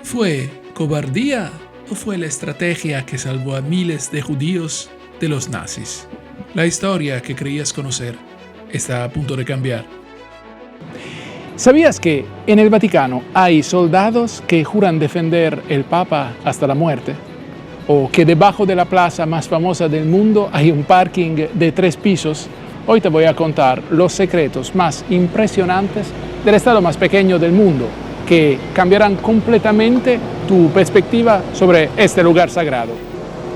¿Fue cobardía o fue la estrategia que salvó a miles de judíos de los nazis? La historia que creías conocer está a punto de cambiar. ¿Sabías que en el Vaticano hay soldados que juran defender el Papa hasta la muerte? ¿O que debajo de la plaza más famosa del mundo hay un parking de 3 pisos? Hoy te voy a contar los secretos más impresionantes del estado más pequeño del mundo, que cambiarán completamente tu perspectiva sobre este lugar sagrado.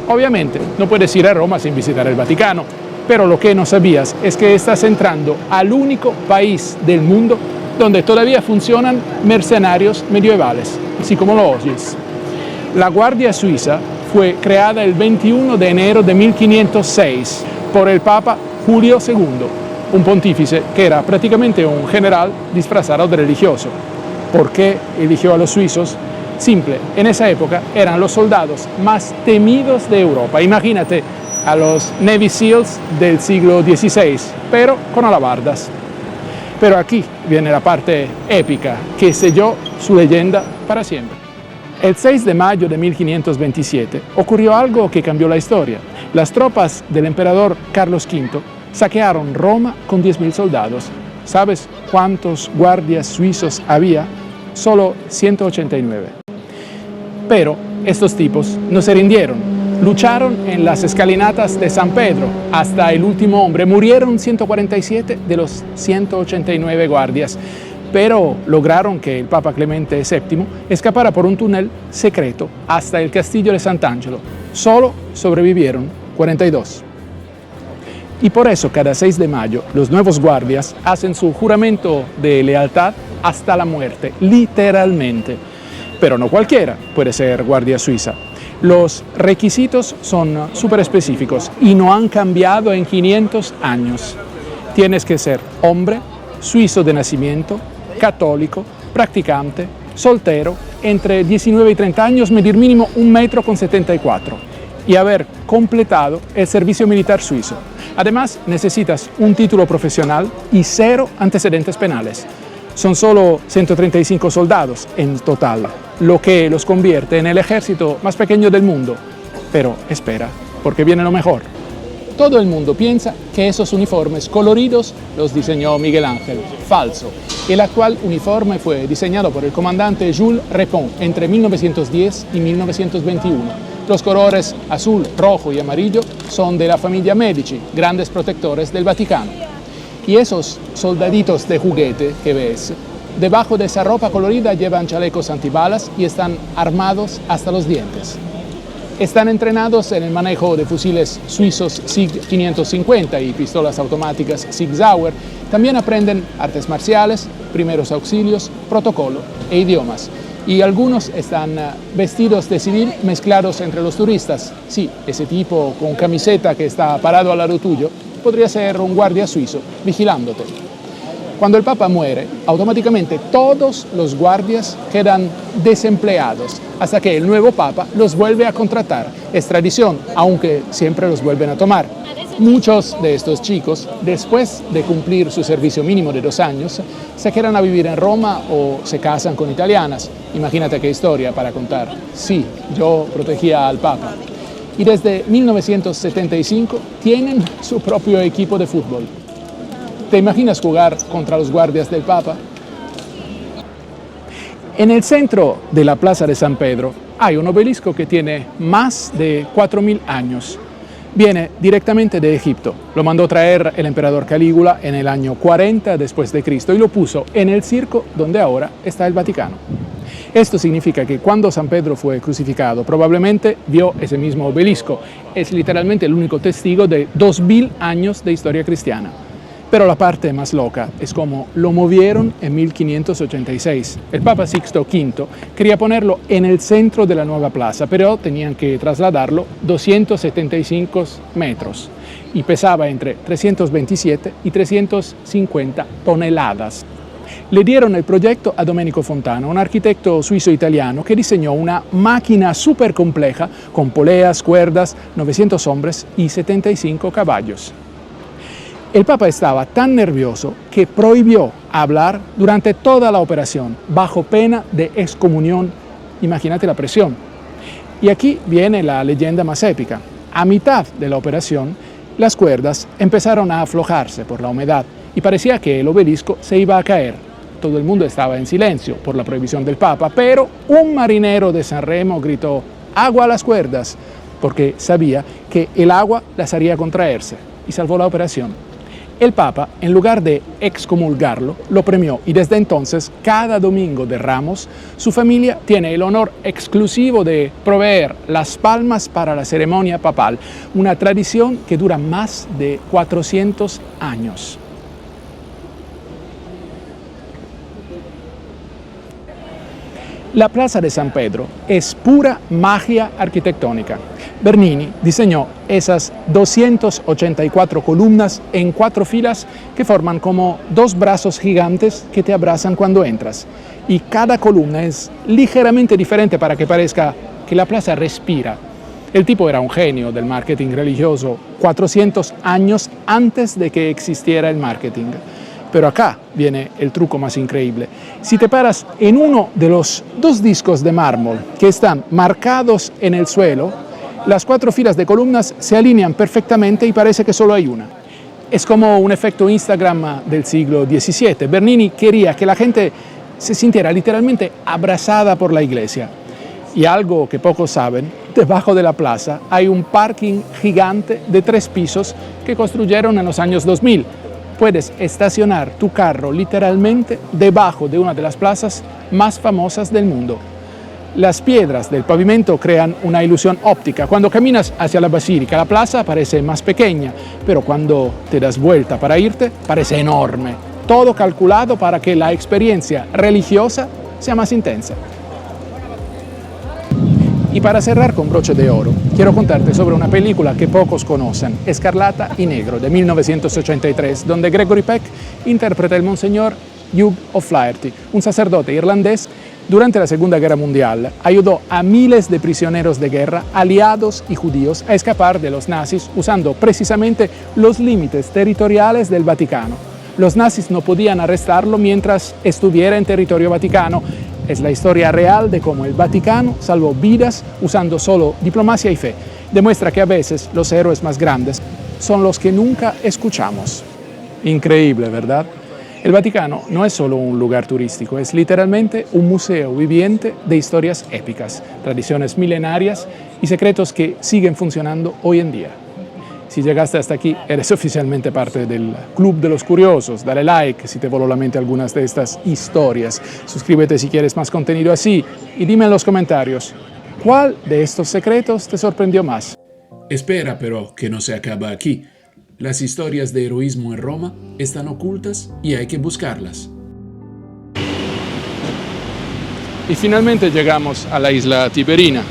Obviamente, no puedes ir a Roma sin visitar el Vaticano, pero lo que no sabías es que estás entrando al único país del mundo donde todavía funcionan mercenarios medievales, así como lo oyes. La Guardia Suiza fue creada el 21 de enero de 1506 por el Papa Julio II, un pontífice que era prácticamente un general disfrazado de religioso. ¿Por qué eligió a los suizos? Simple, en esa época eran los soldados más temidos de Europa. Imagínate a los Navy SEALs del siglo XVI, pero con alabardas. Pero aquí viene la parte épica que selló su leyenda para siempre. El 6 de mayo de 1527 ocurrió algo que cambió la historia. Las tropas del emperador Carlos V saquearon Roma con 10.000 soldados. ¿Sabes cuántos guardias suizos había? Solo 189. Pero estos tipos no se rindieron. Lucharon en las escalinatas de San Pedro hasta el último hombre. Murieron 147 de los 189 guardias, pero lograron que el Papa Clemente VII escapara por un túnel secreto hasta el castillo de Sant'Angelo. Solo sobrevivieron 42. Y por eso cada 6 de mayo los nuevos guardias hacen su juramento de lealtad hasta la muerte, literalmente. Pero no cualquiera puede ser guardia suiza. Los requisitos son súper específicos y no han cambiado en 500 años. Tienes que ser hombre, suizo de nacimiento, católico, practicante, soltero, entre 19 y 30 años, medir mínimo 1,74 m y haber completado el servicio militar suizo. Además, necesitas un título profesional y 0 antecedentes penales. Son solo 135 soldados en total, lo que los convierte en el ejército más pequeño del mundo. Pero espera, porque viene lo mejor. Todo el mundo piensa que esos uniformes coloridos los diseñó Miguel Ángel. Falso. El actual uniforme fue diseñado por el comandante Jules Repon entre 1910 y 1921. Los colores azul, rojo y amarillo son de la familia Medici, grandes protectores del Vaticano. Y esos soldaditos de juguete que ves, debajo de esa ropa colorida llevan chalecos antibalas y están armados hasta los dientes. Están entrenados en el manejo de fusiles suizos SIG 550 y pistolas automáticas SIG Sauer. También aprenden artes marciales, primeros auxilios, protocolo e idiomas. Y algunos están vestidos de civil mezclados entre los turistas. Sí, ese tipo con camiseta que está parado al lado tuyo podría ser un guardia suizo vigilándote. Cuando el Papa muere, automáticamente todos los guardias quedan desempleados hasta que el nuevo Papa los vuelve a contratar. Es tradición, aunque siempre los vuelven a tomar. Muchos de estos chicos, después de cumplir su servicio mínimo de 2 años, se quedan a vivir en Roma o se casan con italianas. Imagínate qué historia para contar. Sí, yo protegía al Papa. Y desde 1975 tienen su propio equipo de fútbol. ¿Te imaginas jugar contra los guardias del Papa? En el centro de la Plaza de San Pedro hay un obelisco que tiene más de 4.000 años. Viene directamente de Egipto. Lo mandó traer el emperador Calígula en el año 40 después de Cristo y lo puso en el circo donde ahora está el Vaticano. Esto significa que cuando San Pedro fue crucificado, probablemente vio ese mismo obelisco. Es literalmente el único testigo de 2000 años de historia cristiana. Pero la parte más loca es cómo lo movieron en 1586. El Papa Sixto V quería ponerlo en el centro de la nueva plaza, pero tenían que trasladarlo 275 metros y pesaba entre 327 y 350 toneladas. Le dieron el proyecto a Domenico Fontana, un arquitecto suizo-italiano que diseñó una máquina súper compleja con poleas, cuerdas, 900 hombres y 75 caballos. El Papa estaba tan nervioso que prohibió hablar durante toda la operación, bajo pena de excomunión Imagínate la presión. Y aquí viene la leyenda más épica. A mitad de la operación, las cuerdas empezaron a aflojarse por la humedad y parecía que el obelisco se iba a caer. Todo el mundo estaba en silencio por la prohibición del Papa, pero un marinero de San Remo gritó «agua a las cuerdas», porque sabía que el agua las haría contraerse y salvó la operación. El Papa, en lugar de excomulgarlo, lo premió y desde entonces, cada domingo de Ramos, su familia tiene el honor exclusivo de proveer las palmas para la ceremonia papal, una tradición que dura más de 400 años. La Plaza de San Pedro es pura magia arquitectónica. Bernini diseñó esas 284 columnas en 4 filas que forman como 2 brazos gigantes que te abrazan cuando entras. Y cada columna es ligeramente diferente para que parezca que la plaza respira. El tipo era un genio del marketing religioso 400 años antes de que existiera el marketing. Pero acá viene el truco más increíble. Si te paras en uno de los 2 discos de mármol que están marcados en el suelo, las 4 filas de columnas se alinean perfectamente y parece que solo hay una. Es como un efecto Instagram del siglo XVII. Bernini quería que la gente se sintiera literalmente abrazada por la iglesia. Y algo que pocos saben, debajo de la plaza hay un parking gigante de 3 pisos que construyeron en los años 2000. Puedes estacionar tu carro literalmente debajo de una de las plazas más famosas del mundo. Las piedras del pavimento crean una ilusión óptica. Cuando caminas hacia la basílica, la plaza parece más pequeña, pero cuando te das vuelta para irte, parece enorme. Todo calculado para que la experiencia religiosa sea más intensa. Y para cerrar con broche de oro, quiero contarte sobre una película que pocos conocen, Escarlata y Negro, de 1983, donde Gregory Peck interpreta el Monseñor Hugh O'Flaherty, un sacerdote irlandés. Durante la Segunda Guerra Mundial ayudó a miles de prisioneros de guerra, aliados y judíos, a escapar de los nazis usando precisamente los límites territoriales del Vaticano. Los nazis no podían arrestarlo mientras estuviera en territorio vaticano. Es la historia real de cómo el Vaticano salvó vidas usando solo diplomacia y fe. Demuestra que a veces los héroes más grandes son los que nunca escuchamos. Increíble, ¿verdad? El Vaticano no es solo un lugar turístico, es literalmente un museo viviente de historias épicas, tradiciones milenarias y secretos que siguen funcionando hoy en día. Si llegaste hasta aquí, eres oficialmente parte del Club de los Curiosos. Dale like si te voló la mente algunas de estas historias. Suscríbete si quieres más contenido así y dime en los comentarios, ¿cuál de estos secretos te sorprendió más? Espera, pero que no se acaba aquí. Las historias de heroísmo en Roma están ocultas y hay que buscarlas. Y finalmente llegamos a la isla Tiberina.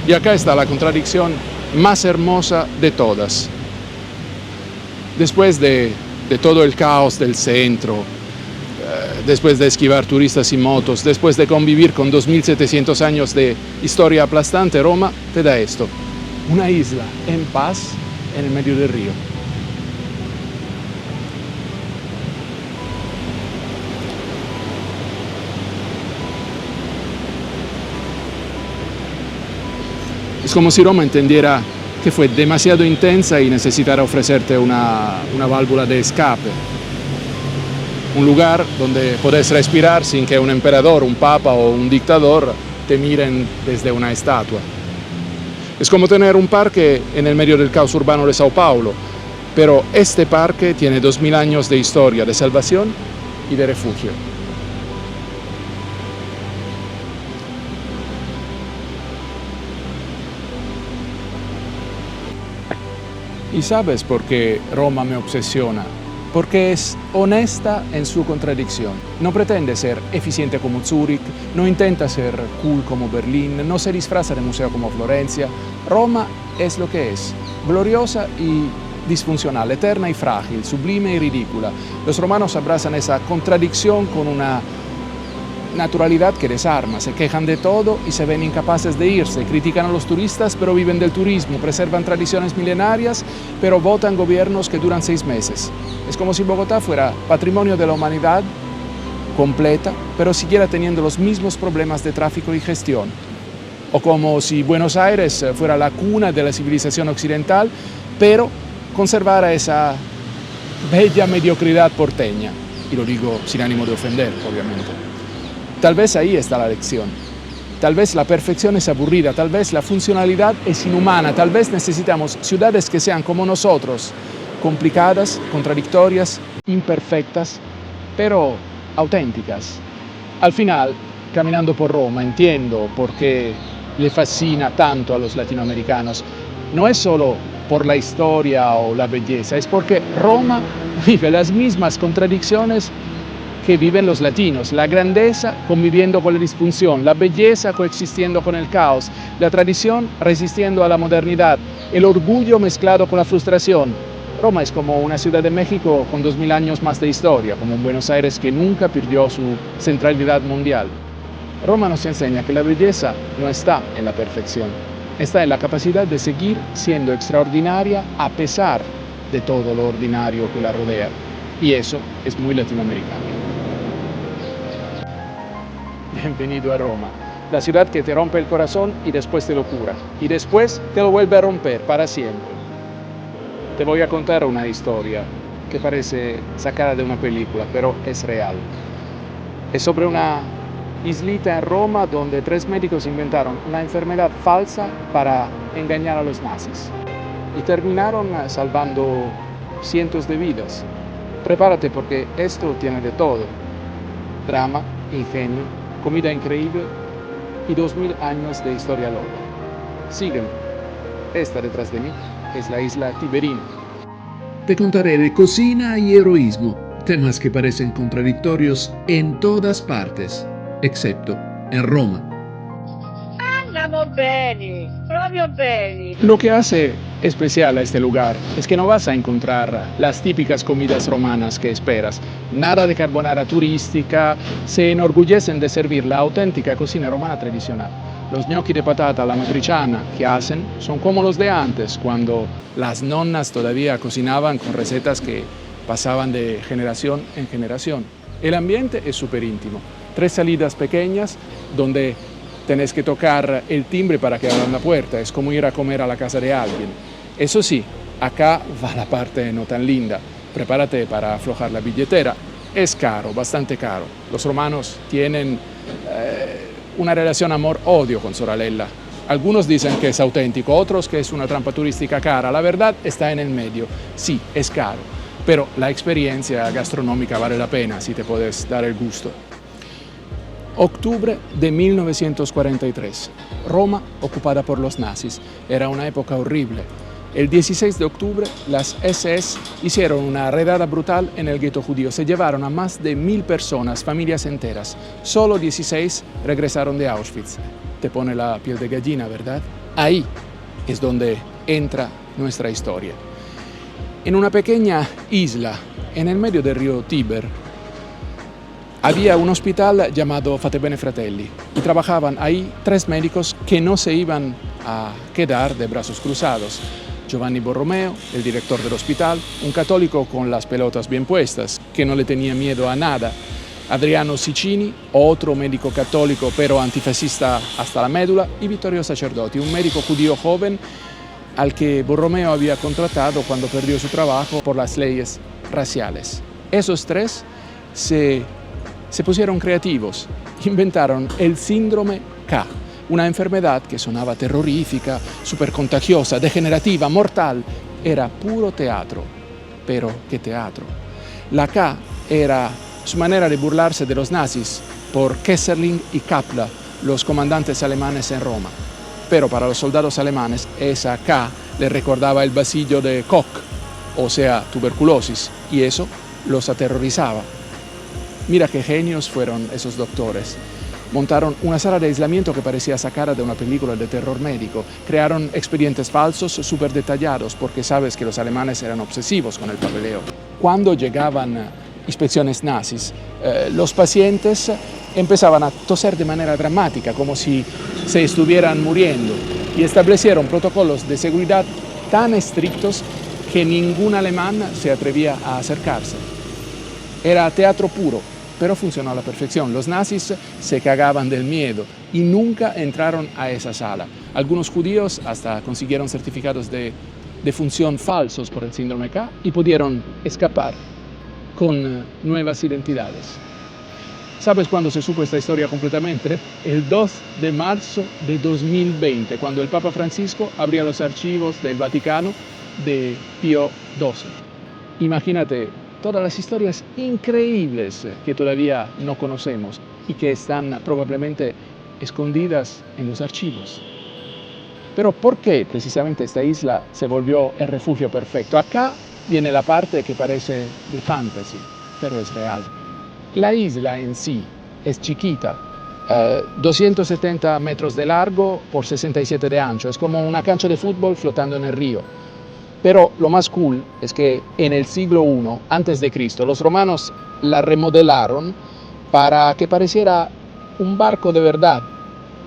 Y acá está la contradicción más hermosa de todas. Después de todo el caos del centro, después de esquivar turistas y motos, después de convivir con 2700 años de historia aplastante, Roma te da esto, una isla en paz en el medio del río. Es como si Roma entendiera que fue demasiado intensa y necesitara ofrecerte una válvula de escape. Un lugar donde podés respirar sin que un emperador, un papa o un dictador te miren desde una estatua. Es como tener un parque en el medio del caos urbano de Sao Paulo, pero este parque tiene 2000 años de historia de salvación y de refugio. ¿Y sabes por qué Roma me obsesiona? Porque es honesta en su contradicción. No pretende ser eficiente como Zúrich, no intenta ser cool como Berlín, no se disfraza de museo como Florencia. Roma es lo que es, gloriosa y disfuncional, eterna y frágil, sublime y ridícula. Los romanos abrazan esa contradicción con una naturalidad que desarma, se quejan de todo y se ven incapaces de irse, critican a los turistas pero viven del turismo, preservan tradiciones milenarias pero votan gobiernos que duran 6 meses. Es como si Bogotá fuera patrimonio de la humanidad completa, pero siguiera teniendo los mismos problemas de tráfico y gestión. O como si Buenos Aires fuera la cuna de la civilización occidental, pero conservara esa bella mediocridad porteña. Y lo digo sin ánimo de ofender, obviamente. Tal vez ahí está la lección. Tal vez la perfección es aburrida, tal vez la funcionalidad es inhumana, tal vez necesitamos ciudades que sean como nosotros, complicadas, contradictorias, imperfectas, pero auténticas. Al final, caminando por Roma, entiendo por qué le fascina tanto a los latinoamericanos. No es solo por la historia o la belleza, es porque Roma vive las mismas contradicciones que viven los latinos, la grandeza conviviendo con la disfunción, la belleza coexistiendo con el caos, la tradición resistiendo a la modernidad, el orgullo mezclado con la frustración. Roma es como una Ciudad de México con 2000 años más de historia, como un Buenos Aires que nunca perdió su centralidad mundial. Roma nos enseña que la belleza no está en la perfección, está en la capacidad de seguir siendo extraordinaria a pesar de todo lo ordinario que la rodea. Y eso es muy latinoamericano. Bienvenido a Roma, la ciudad que te rompe el corazón y después te lo cura, y después te lo vuelve a romper para siempre. Te voy a contar una historia que parece sacada de una película, pero es real. Es sobre una islita en Roma donde 3 médicos inventaron una enfermedad falsa para engañar a los nazis y terminaron salvando cientos de vidas. Prepárate porque esto tiene de todo: drama, ingenio, comida increíble y 2000 años de historia loca. Sígueme. Esta detrás de mí es la isla Tiberina. Te contaré de cocina y heroísmo, temas que parecen contradictorios en todas partes, excepto en Roma. Andiamo bene, proprio bene. Lo que hace especial a este lugar es que no vas a encontrar las típicas comidas romanas que esperas. Nada de carbonara turística, se enorgullecen de servir la auténtica cocina romana tradicional. Los gnocchi de patata alla matriciana que hacen son como los de antes, cuando las nonnas todavía cocinaban con recetas que pasaban de generación en generación. El ambiente es súper íntimo. 3 salidas pequeñas donde tenés que tocar el timbre para que abran la puerta. Es como ir a comer a la casa de alguien. Eso sí, acá va la parte no tan linda. Prepárate para aflojar la billetera. Es caro, bastante caro. Los romanos tienen una relación amor-odio con Soralella. Algunos dicen que es auténtico, otros que es una trampa turística cara. La verdad está en el medio. Sí, es caro, pero la experiencia gastronómica vale la pena si te puedes dar el gusto. Octubre de 1943. Roma ocupada por los nazis. Era una época horrible. El 16 de octubre, las SS hicieron una redada brutal en el gueto judío. Se llevaron a más de 1000 personas, familias enteras. Solo 16 regresaron de Auschwitz. Te pone la piel de gallina, ¿verdad? Ahí es donde entra nuestra historia. En una pequeña isla, en el medio del río Tíber, había un hospital llamado Fatebenefratelli Fratelli y trabajaban ahí 3 médicos que no se iban a quedar de brazos cruzados. Giovanni Borromeo, el director del hospital, un católico con las pelotas bien puestas, que no le tenía miedo a nada. Adriano Sicini, otro médico católico pero antifascista hasta la médula, y Vittorio Sacerdoti, un médico judío joven al que Borromeo había contratado cuando perdió su trabajo por las leyes raciales. Esos 3 se pusieron creativos, inventaron el síndrome K, una enfermedad que sonaba terrorífica, súper contagiosa, degenerativa, mortal. Era puro teatro. Pero, ¿qué teatro? La K era su manera de burlarse de los nazis por Kesserling y Kappler, los comandantes alemanes en Roma. Pero para los soldados alemanes, esa K le recordaba el bacillo de Koch, o sea, tuberculosis, y eso los aterrorizaba. Mira qué genios fueron esos doctores. Montaron una sala de aislamiento que parecía sacada de una película de terror médico. Crearon expedientes falsos súper detallados porque sabes que los alemanes eran obsesivos con el papeleo. Cuando llegaban inspecciones nazis, los pacientes empezaban a toser de manera dramática, como si se estuvieran muriendo, y establecieron protocolos de seguridad tan estrictos que ningún alemán se atrevía a acercarse. Era teatro puro, pero funcionó a la perfección. Los nazis se cagaban del miedo y nunca entraron a esa sala. Algunos judíos hasta consiguieron certificados de función falsos por el síndrome K y pudieron escapar con nuevas identidades. ¿Sabes cuándo se supo esta historia completamente? El 2 de marzo de 2020, cuando el Papa Francisco abrió los archivos del Vaticano de Pío XII. Imagínate todas las historias increíbles que todavía no conocemos y que están probablemente escondidas en los archivos. Pero ¿por qué precisamente esta isla se volvió el refugio perfecto? Acá viene la parte que parece de fantasy, pero es real. La isla en sí es chiquita, 270 metros de largo por 67 de ancho, es como una cancha de fútbol flotando en el río. Pero lo más cool es que en el siglo I a.C. los romanos la remodelaron para que pareciera un barco de verdad,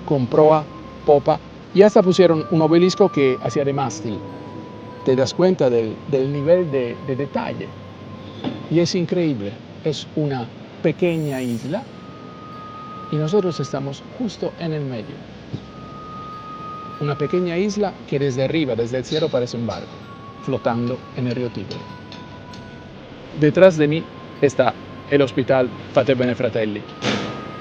con proa, popa, y hasta pusieron un obelisco que hacía de mástil. Te das cuenta del nivel de detalle. Y es increíble, es una pequeña isla y nosotros estamos justo en el medio. Una pequeña isla que desde arriba, desde el cielo, parece un barco, flotando en el río Tíber. Detrás de mí está el Hospital Fate Bene Fratelli.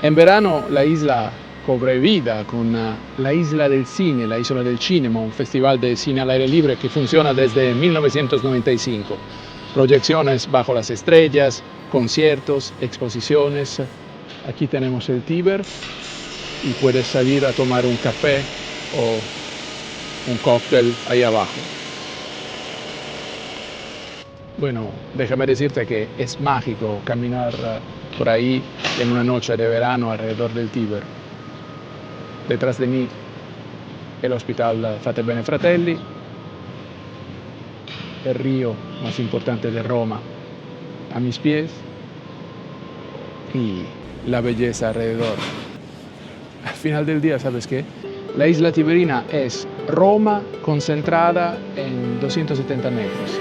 En verano la isla cobra vida con la Isla del Cine, la Isola del Cinema, un festival de cine al aire libre que funciona desde 1995. Proyecciones bajo las estrellas, conciertos, exposiciones. Aquí tenemos el Tíber y puedes salir a tomar un café o un cóctel ahí abajo. Bueno, déjame decirte que es mágico caminar por ahí en una noche de verano alrededor del Tíber. Detrás de mí el Hospital Fate Bene Fratelli, el río más importante de Roma a mis pies y la belleza alrededor. Al final del día, ¿sabes qué? La isla tiberina es Roma concentrada en 270 metros.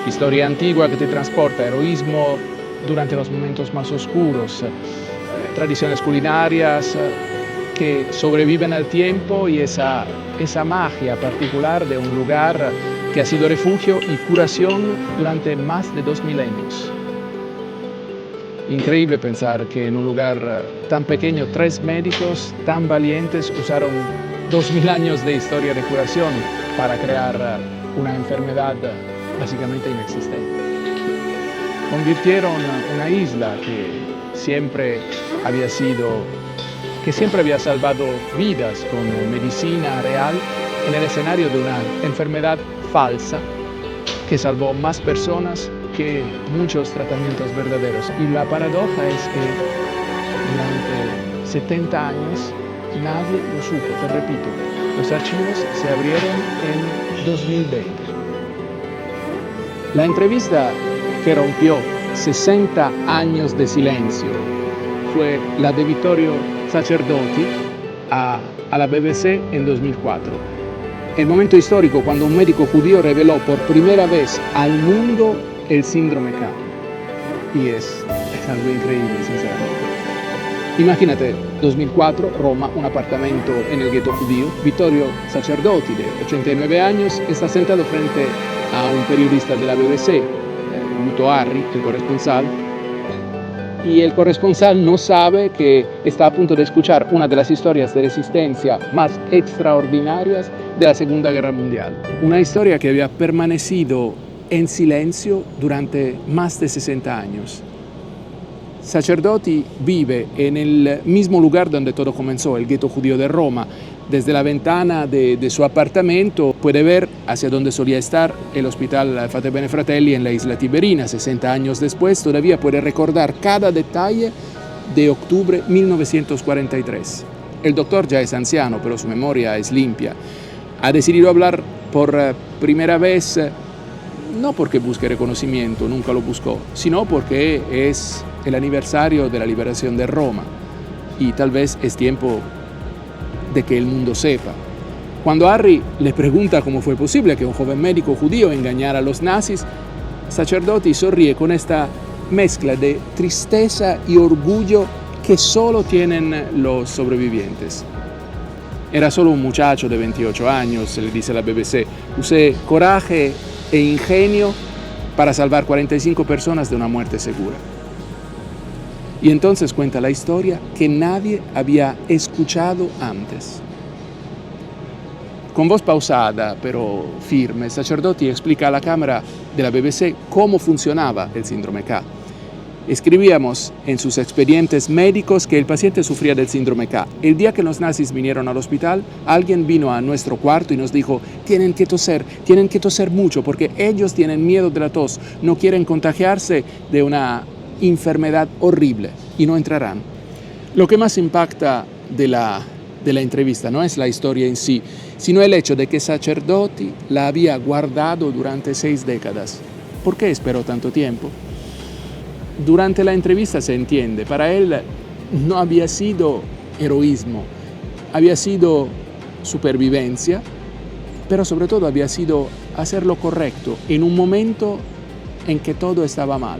Historia antigua que te transporta, heroísmo durante los momentos más oscuros, tradiciones culinarias que sobreviven al tiempo y esa magia particular de un lugar que ha sido refugio y curación durante más de 2 milenios. Increíble pensar que en un lugar tan pequeño 3 médicos tan valientes usaron 2000 años de historia de curación para crear una enfermedad básicamente inexistente. Convirtieron una isla que siempre había salvado vidas con medicina real en el escenario de una enfermedad falsa que salvó más personas que muchos tratamientos verdaderos. Y la paradoja es que durante 70 años nadie lo supo. Te repito, los archivos se abrieron en 2020. La entrevista que rompió 60 años de silencio fue la de Vittorio Sacerdoti a la BBC en 2004. El momento histórico cuando un médico judío reveló por primera vez al mundo el síndrome K. Y es algo increíble, sinceramente. Imagínate, 2004, Roma, un apartamento en el gueto judío. Vittorio Sacerdoti, de 89 años, está sentado frente a un periodista de la BBC, Uto Harry, el corresponsal. Y el corresponsal no sabe que está a punto de escuchar una de las historias de resistencia más extraordinarias de la Segunda Guerra Mundial. Una historia que había permanecido en silencio durante más de 60 años. Sacerdoti vive en el mismo lugar donde todo comenzó, el gueto judío de Roma. Desde la ventana de su apartamento puede ver hacia donde solía estar el Hospital Fate Bene Fratelli en la isla Tiberina. 60 años después todavía puede recordar cada detalle de octubre 1943. El doctor ya es anciano, pero su memoria es limpia. Ha decidido hablar por primera vez, no porque busque reconocimiento, nunca lo buscó, sino porque es el aniversario de la liberación de Roma y tal vez es tiempo de que el mundo sepa. Cuando Harry le pregunta cómo fue posible que un joven médico judío engañara a los nazis, Sacerdoti sonríe con esta mezcla de tristeza y orgullo que solo tienen los sobrevivientes. Era solo un muchacho de 28 años, se le dice a la BBC. Usé coraje e ingenio para salvar 45 personas de una muerte segura. Y entonces cuenta la historia que nadie había escuchado antes. Con voz pausada, pero firme, Sacerdoti explica a la cámara de la BBC cómo funcionaba el síndrome K. Escribíamos en sus expedientes médicos que el paciente sufría del síndrome K. El día que los nazis vinieron al hospital, alguien vino a nuestro cuarto y nos dijo: tienen que toser mucho porque ellos tienen miedo de la tos, no quieren contagiarse de una enfermedad horrible y no entrarán. Lo que más impacta de la entrevista no es la historia en sí, sino el hecho de que Sacerdoti la había guardado durante 6 décadas. ¿Por qué esperó tanto tiempo? Durante la entrevista se entiende, para él no había sido heroísmo, había sido supervivencia, pero sobre todo había sido hacer lo correcto en un momento en que todo estaba mal.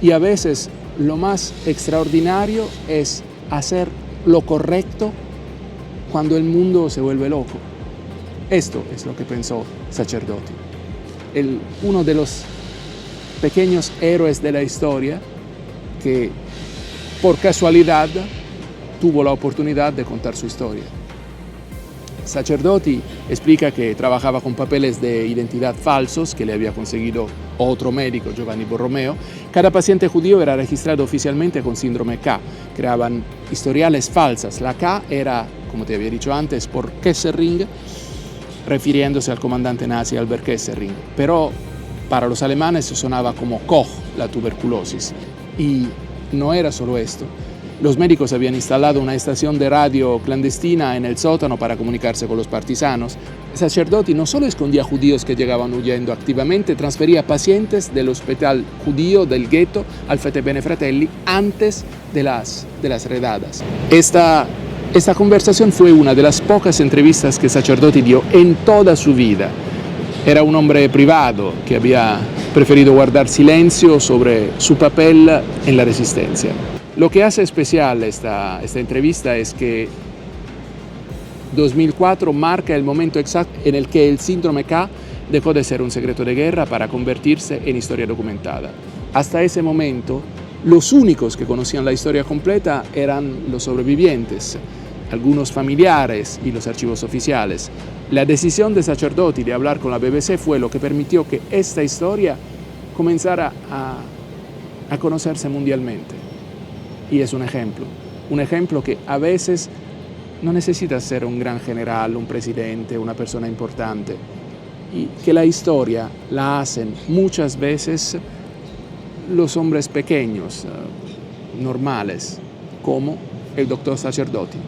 Y a veces lo más extraordinario es hacer lo correcto cuando el mundo se vuelve loco. Esto es lo que pensó Sacerdoti. Uno de los pequeños héroes de la historia que por casualidad tuvo la oportunidad de contar su historia. Sacerdoti explica que trabajaba con papeles de identidad falsos que le había conseguido otro médico, Giovanni Borromeo. Cada paciente judío era registrado oficialmente con síndrome K. Creaban historiales falsas. La K era, como te había dicho antes, por Kesselring, refiriéndose al comandante nazi Albert Kesselring. Pero para los alemanes sonaba como Koch, la tuberculosis. Y no era solo esto. Los médicos habían instalado una estación de radio clandestina en el sótano para comunicarse con los partisanos. Sacerdoti no solo escondía judíos que llegaban huyendo activamente, transfería pacientes del hospital judío del gueto al Fete Bene Fratelli antes de las redadas. Esta conversación fue una de las pocas entrevistas que Sacerdoti dio en toda su vida. Era un hombre privado que había preferido guardar silencio sobre su papel en la resistencia. Lo que hace especial esta entrevista es que 2004 marca el momento exacto en el que el síndrome K dejó de ser un secreto de guerra para convertirse en historia documentada. Hasta ese momento, los únicos que conocían la historia completa eran los sobrevivientes, algunos familiares y los archivos oficiales. La decisión de Sacerdoti de hablar con la BBC fue lo que permitió que esta historia comenzara a conocerse mundialmente. Y es un ejemplo que a veces no necesita ser un gran general, un presidente, una persona importante, y que la historia la hacen muchas veces los hombres pequeños, normales, como el doctor Sacerdoti.